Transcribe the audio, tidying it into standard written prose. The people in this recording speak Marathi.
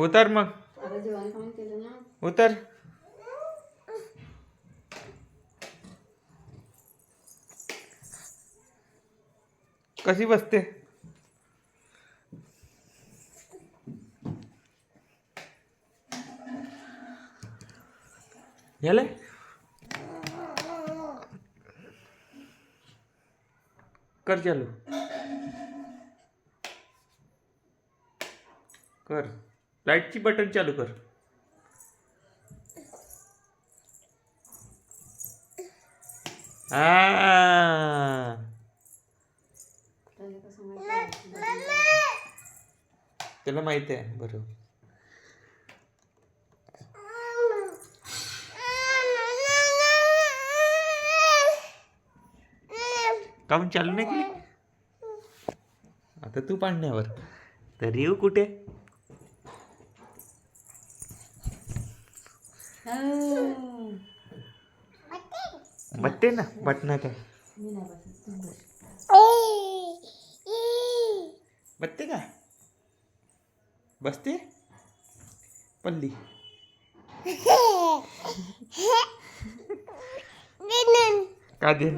उतर मग. उतर. कशी बसते? झालं कर चालू कर. लाईटची बटन चालू कर. त्याला माहिती आहे बरोबर. काहून चालू नाही केली? आता तू पाडण्यावर तर येऊ कुठे? बट्टे ना बटना काय बत्ते का बसते पल्ली. का दे